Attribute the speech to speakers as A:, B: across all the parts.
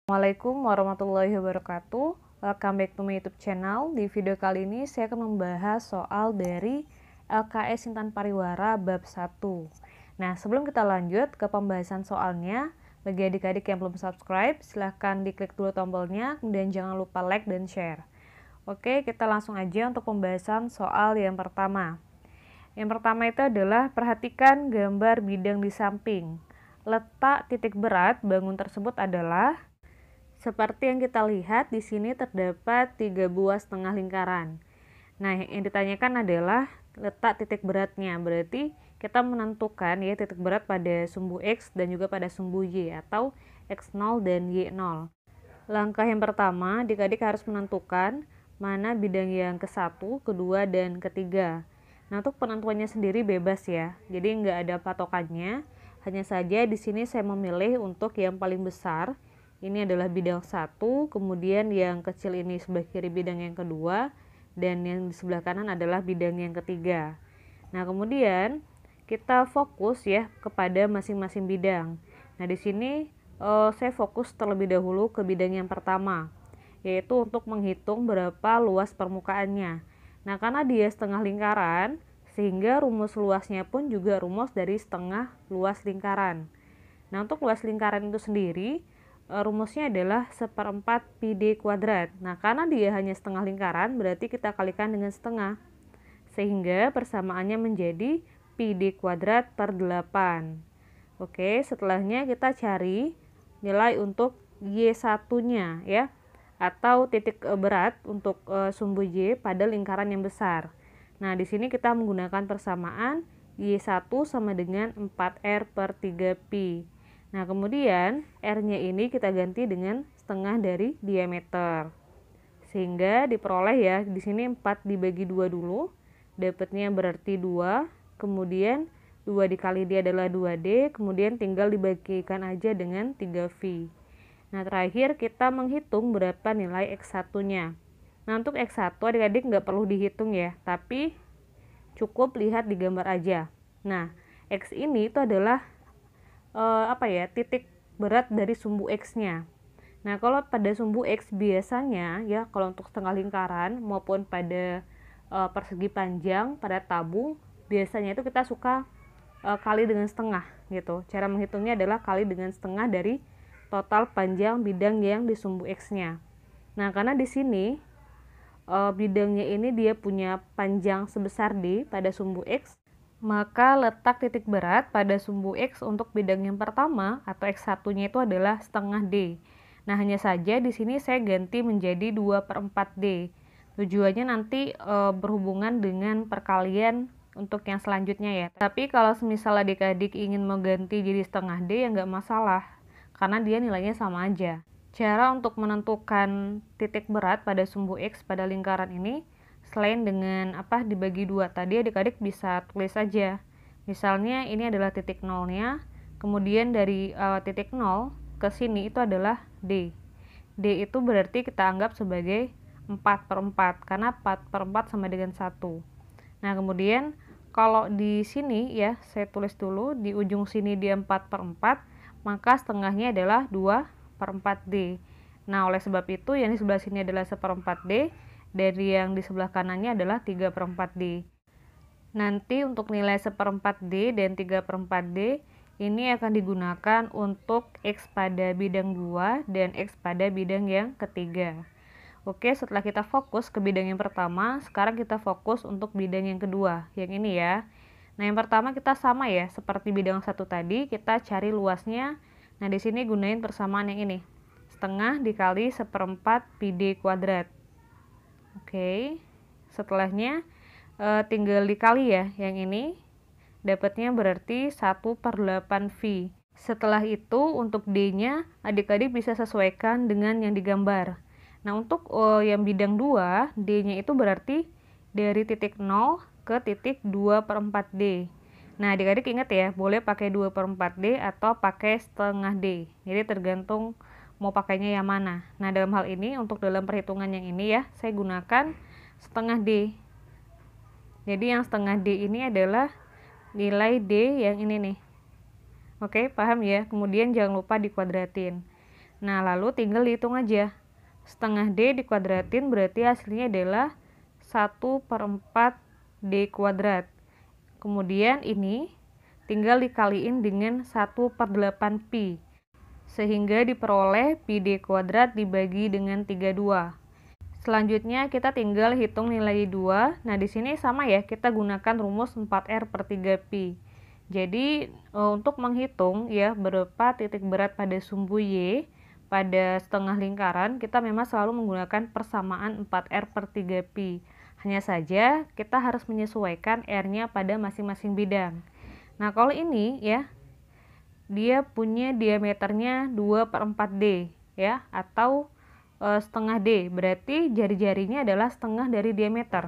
A: Assalamualaikum warahmatullahi wabarakatuh. Welcome back to my YouTube channel. Di video kali ini saya akan membahas soal dari LKS Intan Pariwara bab 1. Nah, sebelum kita lanjut ke pembahasan soalnya, bagi adik-adik yang belum subscribe, silahkan diklik dulu tombolnya, kemudian jangan lupa like dan share. Oke, kita langsung aja untuk pembahasan soal yang pertama. Yang pertama itu adalah perhatikan gambar bidang di samping. Letak titik berat bangun tersebut adalah seperti yang kita lihat di sini terdapat 3 buah setengah lingkaran. Nah, yang ditanyakan adalah letak titik beratnya. Berarti kita menentukan ya titik berat pada sumbu X dan juga pada sumbu Y atau X0 dan Y0. Langkah yang pertama, adik-adik harus menentukan mana bidang yang ke-1, kedua, dan ketiga. Nah, untuk penentuannya sendiri bebas ya. Jadi nggak ada patokannya. Hanya saja di sini saya memilih untuk yang paling besar. Ini adalah bidang 1, kemudian yang kecil ini sebelah kiri bidang yang kedua, dan yang di sebelah kanan adalah bidang yang ketiga. Nah, kemudian kita fokus ya kepada masing-masing bidang. Nah, di sini saya fokus terlebih dahulu ke bidang yang pertama, yaitu untuk menghitung berapa luas permukaannya. Nah, karena dia setengah lingkaran, sehingga rumus luasnya pun juga rumus dari setengah luas lingkaran. Nah, untuk luas lingkaran itu sendiri, rumusnya adalah 1/4 pi d kuadrat. Nah, karena dia hanya setengah lingkaran, berarti kita kalikan dengan setengah. Sehingga persamaannya menjadi pi d kuadrat per 8. Oke, setelahnya kita cari nilai untuk Y1-nya ya, atau titik berat untuk sumbu Y pada lingkaran yang besar. Nah, di sini kita menggunakan persamaan Y1 sama dengan 4R per 3pi. Nah, kemudian R-nya ini kita ganti dengan setengah dari diameter. Sehingga diperoleh ya, di sini 4 dibagi 2 dulu, dapatnya berarti 2, kemudian 2 dikali D adalah 2D, kemudian tinggal dibagikan aja dengan 3V. Nah, terakhir kita menghitung berapa nilai X1-nya. Nah, untuk X1 adik-adik nggak perlu dihitung ya, tapi cukup lihat di gambar aja. Nah, X ini itu adalah titik berat dari sumbu X-nya. Nah, kalau pada sumbu X biasanya ya, kalau untuk setengah lingkaran maupun pada persegi panjang, pada tabung, biasanya itu kita suka kali dengan setengah gitu. Cara menghitungnya adalah kali dengan setengah dari total panjang bidang yang di sumbu X-nya. Nah, karena di sini bidangnya ini dia punya panjang sebesar D pada sumbu X, maka letak titik berat pada sumbu X untuk bidang yang pertama atau X1-nya itu adalah setengah D. Nah, hanya saja di sini saya ganti menjadi 2/4 D. Tujuannya nanti berhubungan dengan perkalian untuk yang selanjutnya ya. Tapi kalau semisal adik-adik ingin mengganti jadi setengah D ya nggak masalah, karena dia nilainya sama aja. Cara untuk menentukan titik berat pada sumbu X pada lingkaran ini, selain dengan dibagi 2 tadi, adik-adik bisa tulis saja. Misalnya ini adalah titik nolnya, kemudian dari titik 0 ke sini itu adalah D. D itu berarti kita anggap sebagai 4/4, karena 4/4 sama dengan 1. Nah, kemudian kalau di sini ya, saya tulis dulu, di ujung sini dia 4/4, maka setengahnya adalah 2/4D. Nah, oleh sebab itu yang di sebelah sini adalah 1/4D, dari yang di sebelah kanannya adalah 3/4D. Nanti untuk nilai 1/4D dan 3/4D ini akan digunakan untuk X pada bidang 2 dan X pada bidang yang ketiga. Oke, setelah kita fokus ke bidang yang pertama, sekarang kita fokus untuk bidang yang kedua, yang ini ya. Nah, yang pertama kita sama ya, seperti bidang 1 tadi, kita cari luasnya. Nah, di sini gunain persamaan yang ini. Setengah dikali 1/4 pi d kuadrat. Oke, setelahnya tinggal dikali ya yang ini, dapatnya berarti 1/8V. Setelah itu untuk D-nya adik-adik bisa sesuaikan dengan yang digambar. Nah, untuk yang bidang 2, D-nya itu berarti dari titik 0 ke titik 2/4D. Nah, adik-adik ingat ya, boleh pakai 2/4D atau pakai setengah D. Jadi tergantung mau pakainya yang mana. Nah, dalam hal ini untuk dalam perhitungan yang ini ya, saya gunakan setengah D. Jadi yang setengah D ini adalah nilai D yang ini nih. Oke, paham ya? Kemudian jangan lupa dikuadratin. Nah, lalu tinggal dihitung aja. Setengah D dikuadratin berarti hasilnya adalah 1/4 D kuadrat. Kemudian ini tinggal dikaliin dengan 1/8 pi. Sehingga diperoleh pi D kuadrat dibagi dengan 32. Selanjutnya kita tinggal hitung nilai 2. Nah, di sini sama ya, kita gunakan rumus 4R per 3 pi. Jadi, untuk menghitung ya berapa titik berat pada sumbu Y pada setengah lingkaran, kita memang selalu menggunakan persamaan 4R per 3 pi. Hanya saja kita harus menyesuaikan R-nya pada masing-masing bidang. Nah, kalau ini ya, dia punya diameternya 2/4 D ya, atau setengah D, berarti jari-jarinya adalah setengah dari diameter.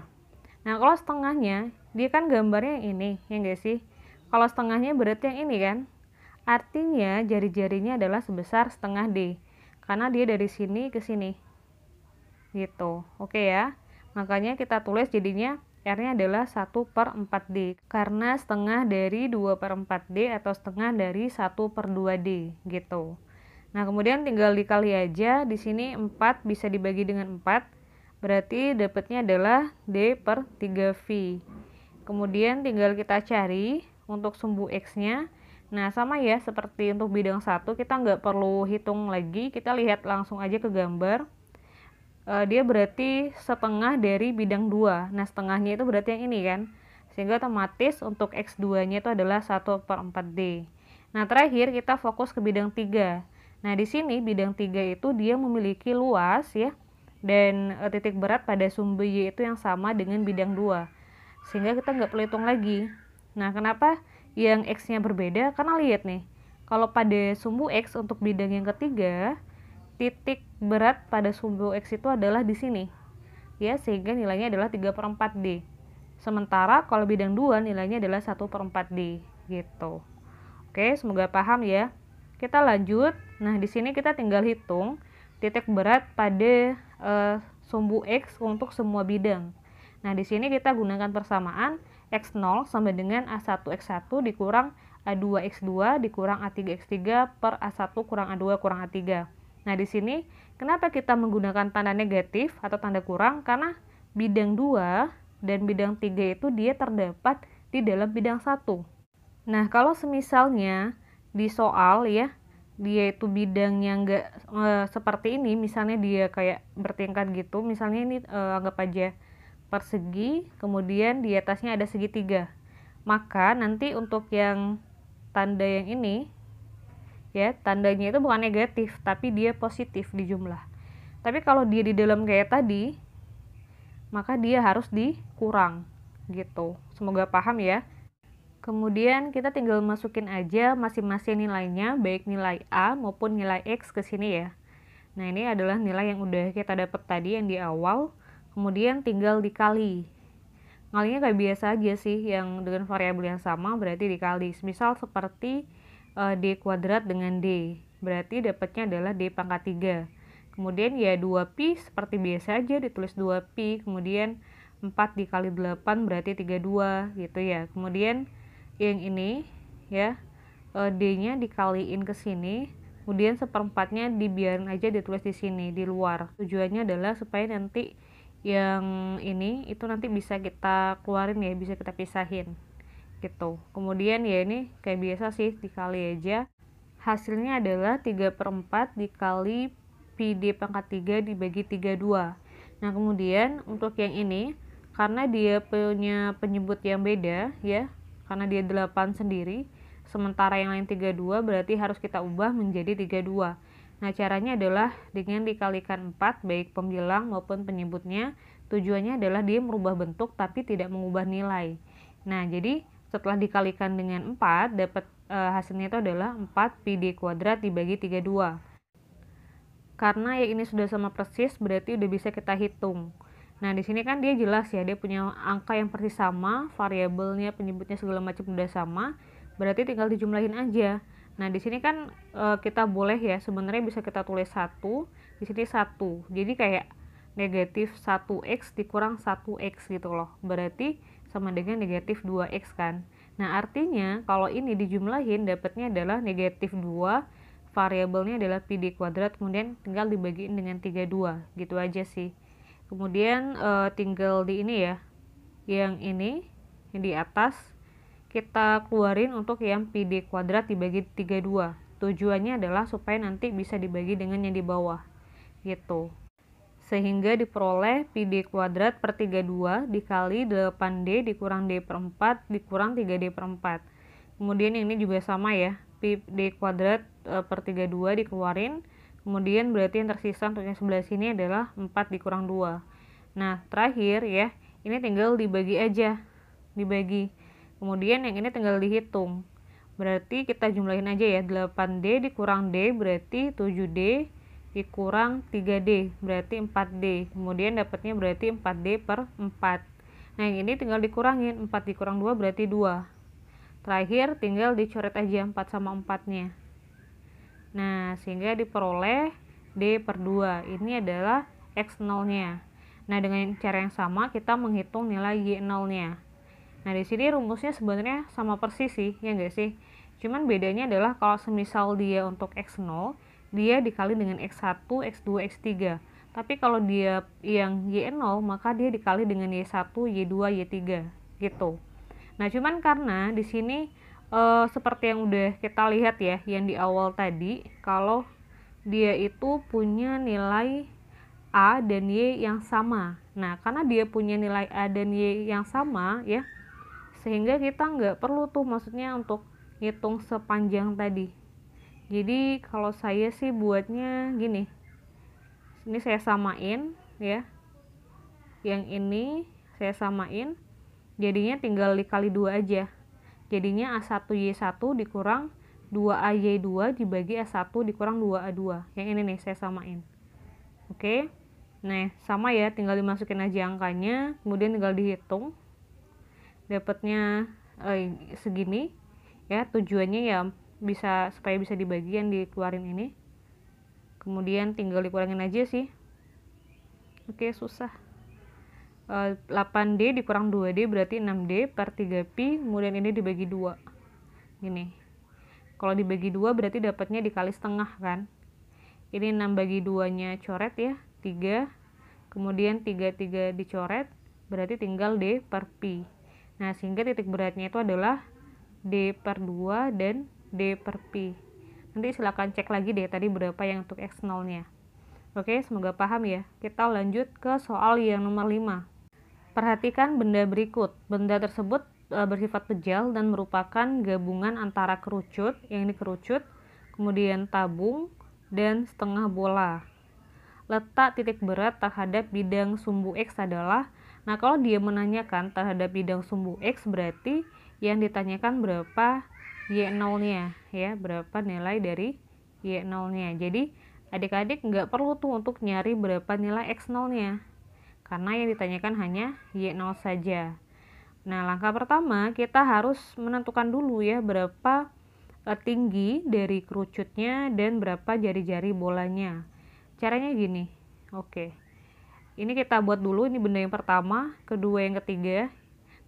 A: Nah, kalau setengahnya, dia kan gambarnya yang ini, ya enggak sih? Kalau setengahnya berarti yang ini kan? Artinya jari-jarinya adalah sebesar setengah D, karena dia dari sini ke sini. Gitu, oke ya? Makanya kita tulis jadinya R-nya adalah 1/4 D, karena setengah dari 2/4 D atau setengah dari 1/2 D, gitu. Nah, kemudian tinggal dikali aja, di sini 4 bisa dibagi dengan 4, berarti dapatnya adalah D per 3V. Kemudian tinggal kita cari untuk sumbu X-nya. Nah, sama ya, seperti untuk bidang 1, kita nggak perlu hitung lagi, kita lihat langsung aja ke gambar. Dia berarti setengah dari bidang 2. Nah, setengahnya itu berarti yang ini kan. Sehingga otomatis untuk X2-nya itu adalah 1/4 D. Nah, terakhir kita fokus ke bidang 3. Nah, di sini bidang 3 itu dia memiliki luas ya, dan titik berat pada sumbu Y itu yang sama dengan bidang 2. Sehingga kita nggak perlu hitung lagi. Nah, kenapa yang X-nya berbeda? Karena lihat nih, kalau pada sumbu X untuk bidang yang ketiga, titik berat pada sumbu X itu adalah di sini. Ya, sehingga nilainya adalah 3/4 D. Sementara kalau bidang 2 nilainya adalah 1/4 D gitu. Oke, semoga paham ya. Kita lanjut. Nah, di sini kita tinggal hitung titik berat pada sumbu X untuk semua bidang. Nah, di sini kita gunakan persamaan X0 sama dengan A1X1 dikurang A2X2 dikurang A3X3 per A1 kurang A2 kurang A3. Nah, di sini kenapa kita menggunakan tanda negatif atau tanda kurang? Karena bidang 2 dan bidang 3 itu dia terdapat di dalam bidang 1. Nah, kalau semisalnya di soal ya, dia itu bidangnya nggak seperti ini, misalnya dia kayak bertingkat gitu, misalnya ini anggap aja persegi, kemudian di atasnya ada segitiga. Maka nanti untuk yang tanda yang ini, ya tandanya itu bukan negatif, tapi dia positif di jumlah. Tapi kalau dia di dalam kayak tadi, maka dia harus dikurang, gitu. Semoga paham ya. Kemudian kita tinggal masukin aja masing-masing nilainya, baik nilai A maupun nilai X ke sini ya. Nah, ini adalah nilai yang udah kita dapat tadi yang di awal. Kemudian tinggal dikali. Ngalinya kayak biasa aja sih, yang dengan variabel yang sama berarti dikali. Misal seperti D kuadrat dengan D, berarti dapatnya adalah D pangkat 3. Kemudian ya 2pi seperti biasa aja, ditulis 2pi, kemudian 4 dikali 8 berarti 32 gitu ya. Kemudian yang ini ya, D-nya dikaliin ke sini, kemudian seperempatnya dibiarin aja ditulis di sini di luar. Tujuannya adalah supaya nanti yang ini itu nanti bisa kita keluarin ya, bisa kita pisahin gitu. Kemudian ya ini kayak biasa sih, dikali aja. Hasilnya adalah 3/4 dikali pi D pangkat 3 dibagi 32. Nah, kemudian untuk yang ini, karena dia punya penyebut yang beda ya, karena dia 8 sendiri, sementara yang lain 32, berarti harus kita ubah menjadi 32. Nah, caranya adalah dengan dikalikan 4, baik pembilang maupun penyebutnya. Tujuannya adalah dia merubah bentuk tapi tidak mengubah nilai. Nah, jadi setelah dikalikan dengan 4, dapat hasilnya itu adalah 4 pi D kuadrat dibagi 32. Karena yang ini sudah sama persis, berarti udah bisa kita hitung. Nah, di sini kan dia jelas ya, dia punya angka yang persis sama, variabelnya, penyebutnya segala macam udah sama, berarti tinggal dijumlahin aja. Nah, di sini kan kita boleh ya, sebenarnya bisa kita tulis 1, di sini 1. Jadi kayak negatif 1x dikurang 1x gitu loh. Berarti sama dengan negatif 2x kan. Nah, artinya kalau ini dijumlahin dapatnya adalah negatif 2 variabelnya adalah pi d kuadrat, kemudian tinggal dibagiin dengan 32, gitu aja sih. Kemudian tinggal di ini ya, yang ini yang di atas kita keluarin untuk yang pi d kuadrat dibagi 32. Tujuannya adalah supaya nanti bisa dibagi dengan yang di bawah, gitu. Sehingga diperoleh pi d kuadrat per 32 dikali 8d dikurang d per 4 dikurang 3d per 4. Kemudian yang ini juga sama ya, pi d kuadrat per 32 dikeluarin, kemudian berarti yang tersisa untuk yang sebelah sini adalah 4 dikurang 2. Nah, terakhir ya, ini tinggal dibagi aja, dibagi. Kemudian yang ini tinggal dihitung. Berarti kita jumlahin aja ya, 8d dikurang d berarti 7d dikurang 3D berarti 4D, kemudian dapatnya berarti 4D per 4. Nah yang ini tinggal dikurangin, 4 dikurang 2 berarti 2. Terakhir tinggal dicoret aja 4 sama 4 nya. Nah sehingga diperoleh D per 2, ini adalah X0 nya. Nah dengan cara yang sama kita menghitung nilai Y0 nya. Nah di sini rumusnya sebenarnya sama persis sih, ya enggak sih? Cuman bedanya adalah kalau semisal dia untuk X0 dia dikali dengan X1, X2, X3. Tapi kalau dia yang Y0, maka dia dikali dengan Y1, Y2, Y3 gitu. Nah, cuman karena di sini seperti yang udah kita lihat ya, yang di awal tadi, kalau dia itu punya nilai A dan Y yang sama. Nah, karena dia punya nilai A dan Y yang sama ya, sehingga kita nggak perlu tuh maksudnya untuk hitung sepanjang tadi. Jadi kalau saya sih buatnya gini, ini saya samain ya, yang ini saya samain, jadinya tinggal dikali 2 aja, jadinya A1Y1 dikurang 2AY2 dibagi A1 dikurang 2A2, yang ini nih saya samain. Oke, nah sama ya, tinggal dimasukin aja angkanya, kemudian tinggal dihitung, dapatnya segini ya, tujuannya ya bisa supaya bisa dibagi yang dikeluarin ini, kemudian tinggal dikurangin aja sih. Oke, susah. 8D dikurang 2D berarti 6D per 3pi, kemudian ini dibagi 2 gini. Kalau dibagi 2 berarti dapatnya dikali setengah kan, ini 6 bagi 2 nya coret ya, 3, kemudian 3 dicoret berarti tinggal D per pi. Nah sehingga titik beratnya itu adalah D per 2 dan D per pi. Nanti silakan cek lagi deh tadi berapa yang untuk X0 nya. Oke, semoga paham ya. Kita lanjut ke soal yang nomor 5. Perhatikan benda berikut. Benda tersebut bersifat pejal dan merupakan gabungan antara kerucut, yang ini kerucut, kemudian tabung, dan setengah bola. Letak titik berat terhadap bidang sumbu X adalah, nah kalau dia menanyakan terhadap bidang sumbu X berarti yang ditanyakan berapa Y0-nya ya, berapa nilai dari Y0-nya. Jadi adik-adik nggak perlu tuh untuk nyari berapa nilai X0-nya, karena yang ditanyakan hanya Y0 saja. Nah langkah pertama kita harus menentukan dulu ya berapa tinggi dari kerucutnya dan berapa jari-jari bolanya. Caranya gini, oke, ini kita buat dulu, ini benda yang pertama, kedua, yang ketiga.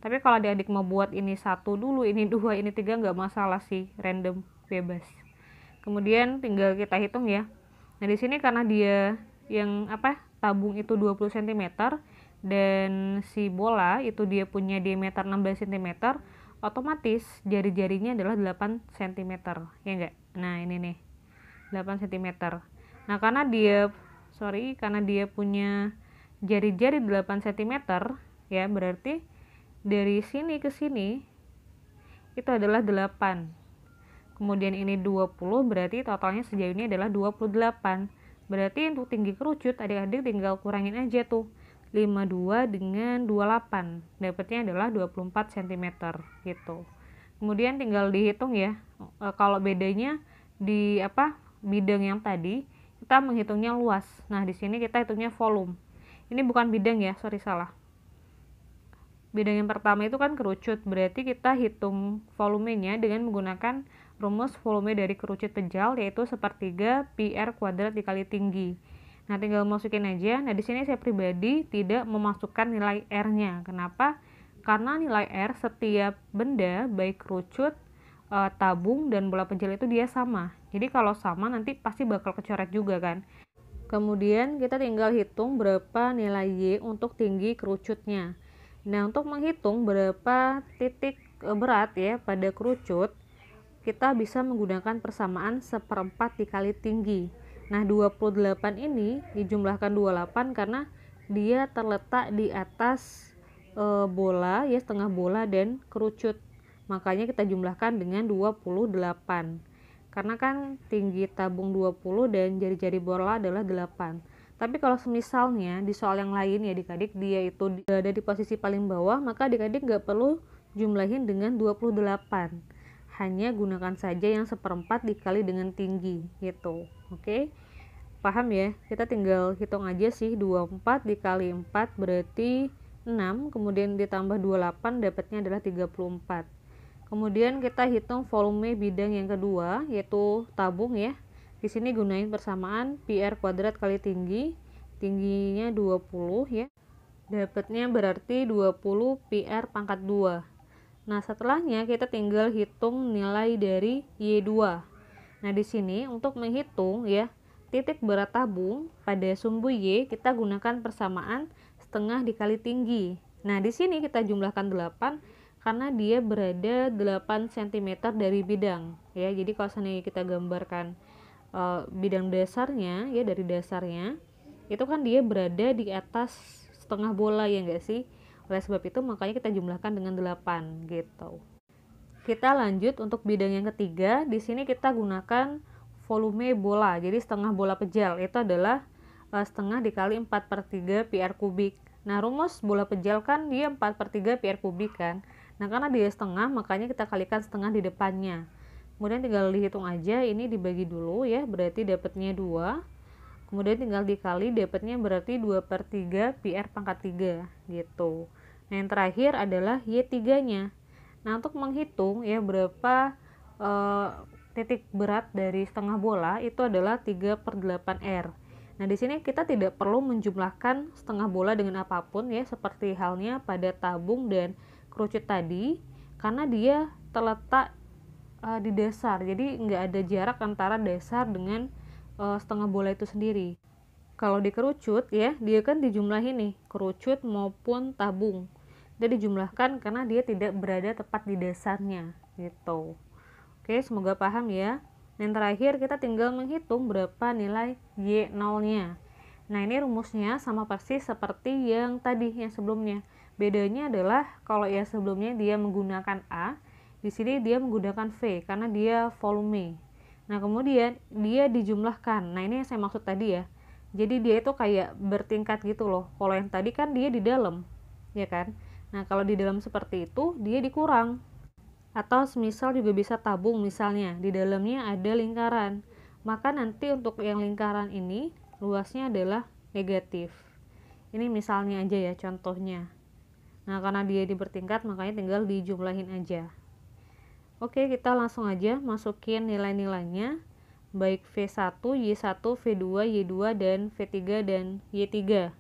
A: Tapi kalau adik-adik mau buat ini 1 dulu, ini 2, ini 3 nggak masalah sih, random, bebas. Kemudian tinggal kita hitung ya. Nah di sini karena dia yang tabung itu 20 cm dan si bola itu dia punya diameter 16 cm, otomatis jari-jarinya adalah 8 cm ya enggak? Nah ini nih 8 cm. Nah karena dia punya jari-jari 8 cm ya, berarti dari sini ke sini itu adalah 8. Kemudian ini 20, berarti totalnya sejauh ini adalah 28. Berarti untuk tinggi kerucut adik-adik tinggal kurangin aja tuh 52 dengan 28. Dapatnya adalah 24 cm gitu. Kemudian tinggal dihitung ya. Kalau bedanya di bidang yang tadi kita menghitungnya luas. Nah, di sini kita hitungnya volume. Ini bukan bidang ya, salah. Bidang yang pertama itu kan kerucut, berarti kita hitung volumenya dengan menggunakan rumus volume dari kerucut pejal, yaitu 1/3 pi r kuadrat dikali tinggi. Nah tinggal masukin aja. Nah di sini saya pribadi tidak memasukkan nilai r-nya. Kenapa? Karena nilai r setiap benda baik kerucut tabung dan bola pejal itu dia sama. Jadi kalau sama nanti pasti bakal kecoret juga kan. Kemudian kita tinggal hitung berapa nilai Y untuk tinggi kerucutnya. Nah, untuk menghitung berapa titik berat ya pada kerucut, kita bisa menggunakan persamaan 1/4 dikali tinggi. Nah, 28 ini dijumlahkan 28 karena dia terletak di atas bola ya, setengah bola dan kerucut. Makanya kita jumlahkan dengan 28. Karena kan tinggi tabung 20 dan jari-jari bola adalah 8. Tapi kalau misalnya di soal yang lain ya adik-adik dia itu ada di posisi paling bawah, maka adik-adik nggak perlu jumlahin dengan 28. Hanya gunakan saja yang 1/4 dikali dengan tinggi gitu. Oke? Paham ya? Kita tinggal hitung aja sih, 24 dikali 4 berarti 6, kemudian ditambah 28 dapatnya adalah 34. Kemudian kita hitung volume bidang yang kedua, yaitu tabung ya. Di sini gunain persamaan pi r kuadrat kali tinggi. Tingginya 20 ya. Dapatnya berarti 20 pi r pangkat 2. Nah, setelahnya kita tinggal hitung nilai dari Y2. Nah, di sini untuk menghitung ya, titik berat tabung pada sumbu Y kita gunakan persamaan setengah dikali tinggi. Nah, di sini kita jumlahkan 8 karena dia berada 8 cm dari bidang ya. Jadi kalau seandainya kita gambarkan bidang dasarnya ya, dari dasarnya itu kan dia berada di atas setengah bola ya enggak sih? Oleh sebab itu makanya kita jumlahkan dengan 8 gitu. Kita lanjut untuk bidang yang ketiga. Di sini kita gunakan volume bola. Jadi setengah bola pejal itu adalah setengah dikali 4/3 pi r kubik. Nah, rumus bola pejal kan dia 4/3 pi r kubik kan. Nah, karena dia setengah, makanya kita kalikan setengah di depannya. Kemudian tinggal dihitung aja, ini dibagi dulu ya, berarti dapatnya 2. Kemudian tinggal dikali, dapatnya berarti 2/3 pi r pangkat 3 gitu. Nah, yang terakhir adalah Y3-nya. Nah, untuk menghitung ya berapa titik berat dari setengah bola itu adalah 3/8 R. Nah, di sini kita tidak perlu menjumlahkan setengah bola dengan apapun ya, seperti halnya pada tabung dan kerucut tadi, karena dia terletak di dasar, jadi nggak ada jarak antara dasar dengan setengah bola itu sendiri. Kalau di kerucut ya, dia kan dijumlahin nih, kerucut maupun tabung, dia dijumlahkan karena dia tidak berada tepat di dasarnya gitu. Oke, semoga paham ya. Yang terakhir kita tinggal menghitung berapa nilai Y0-nya. Nah, ini rumusnya sama persis seperti yang tadi, yang sebelumnya. Bedanya adalah kalau yang sebelumnya dia menggunakan A, di sini dia menggunakan V karena dia volume. Nah, kemudian dia dijumlahkan. Nah, ini yang saya maksud tadi ya. Jadi dia itu kayak bertingkat gitu loh. Kalau yang tadi kan dia di dalam, ya kan? Nah, kalau di dalam seperti itu dia dikurang. Atau semisal juga bisa tabung, misalnya di dalamnya ada lingkaran. Maka nanti untuk yang lingkaran ini luasnya adalah negatif. Ini misalnya aja ya contohnya. Nah, karena dia bertingkat makanya tinggal dijumlahin aja. Oke, kita langsung aja masukin nilai-nilainya, baik V1, Y1, V2, Y2, dan V3 dan Y3.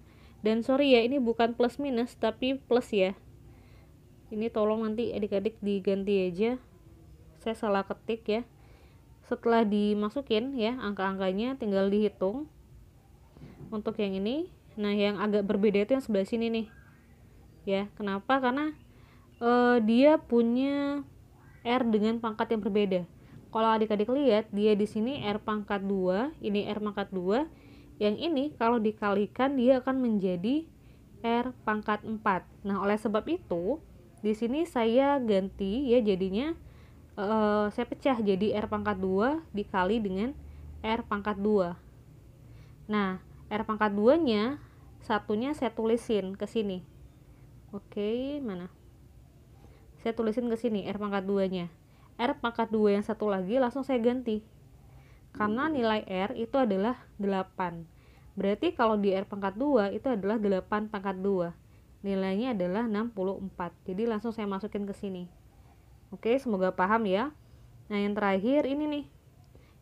A: Dan sorry ya, ini bukan plus minus tapi plus ya. Ini tolong nanti adik-adik diganti aja, saya salah ketik ya. Setelah dimasukin ya angka-angkanya tinggal dihitung untuk yang ini. Nah, yang agak berbeda itu yang sebelah sini nih ya. Kenapa? Karena dia punya R dengan pangkat yang berbeda. Kalau adik-adik lihat, dia di sini R pangkat 2, ini R pangkat 2. Yang ini kalau dikalikan dia akan menjadi R pangkat 4. Nah, oleh sebab itu di sini saya ganti ya, jadinya saya pecah jadi R pangkat 2 dikali dengan R pangkat 2. Nah, R pangkat 2-nya satunya saya tulisin ke sini. Oke, mana? Saya tulisin ke sini R pangkat 2-nya. R pangkat 2 yang satu lagi langsung saya ganti. Karena nilai R itu adalah 8. Berarti kalau di R pangkat 2 itu adalah 8 pangkat 2. Nilainya adalah 64. Jadi langsung saya masukin ke sini. Oke, semoga paham ya. Nah, yang terakhir ini nih.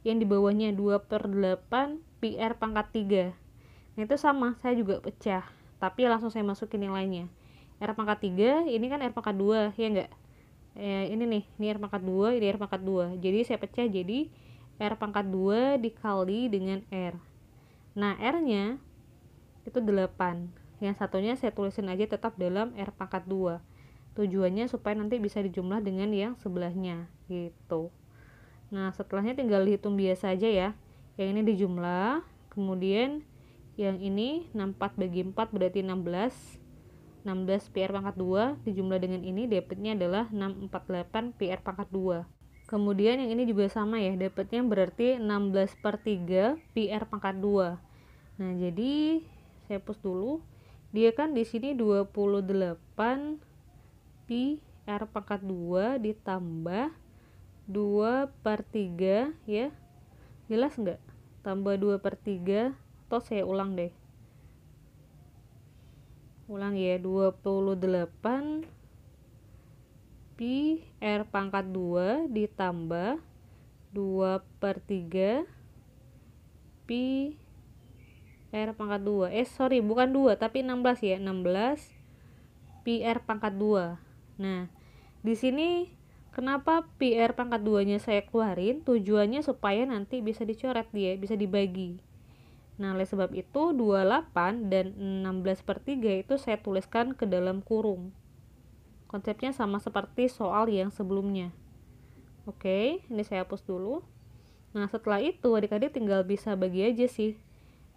A: Yang di bawahnya 2/8 pi R pangkat 3. Nah, itu sama, saya juga pecah. Tapi langsung saya masukin nilainya. R pangkat 3, ini kan R pangkat 2, ya enggak? Ini nih, ini R pangkat 2, ini R pangkat 2. Jadi saya pecah jadi R pangkat 2 dikali dengan R. Nah, R-nya itu 8. Yang satunya saya tulisin aja tetap dalam R pangkat 2. Tujuannya supaya nanti bisa dijumlah dengan yang sebelahnya gitu. Nah, setelahnya tinggal dihitung biasa aja ya. Yang ini dijumlah, kemudian yang ini 64 bagi 4 berarti 16. 16 PR pangkat 2 dijumlah dengan ini, dapatnya adalah 648 PR pangkat 2. Kemudian yang ini juga sama ya, dapatnya berarti 16/3 PR pangkat 2. Nah, jadi saya hapus dulu. Dia kan di sini 28 PR pangkat 2 ditambah 2/3 ya. Jelas nggak? Tambah 2/3, atau saya ulang deh. Ulang ya, 28 pi R pangkat 2 ditambah 2/3 pi R pangkat 2. Sorry, bukan 2, tapi 16 ya. 16 pi R pangkat 2. Nah, di sini kenapa pi R pangkat 2-nya saya keluarin? Tujuannya supaya nanti bisa dicoret dia, bisa dibagi. Nah, oleh sebab itu 28 dan 16/3 itu saya tuliskan ke dalam kurung. Konsepnya sama seperti soal yang sebelumnya. Oke, ini saya hapus dulu. Nah, setelah itu adik-adik tinggal bisa bagi aja sih.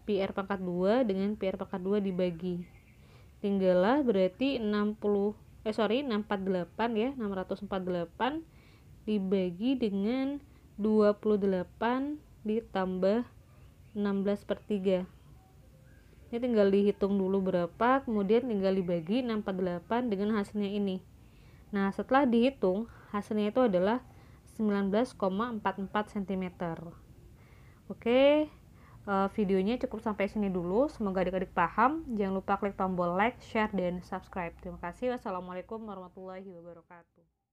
A: Pi R pangkat 2 dengan pi R pangkat 2 dibagi. Tinggallah berarti 648 ya, 648 dibagi dengan 28 ditambah 16/3. Ini tinggal dihitung dulu berapa, kemudian tinggal dibagi 648 dengan hasilnya ini. Nah, setelah dihitung, hasilnya itu adalah 19,44 cm. Oke, videonya cukup sampai sini dulu. Semoga adik-adik paham. Jangan lupa klik tombol like, share, dan subscribe. Terima kasih. Wassalamualaikum warahmatullahi wabarakatuh.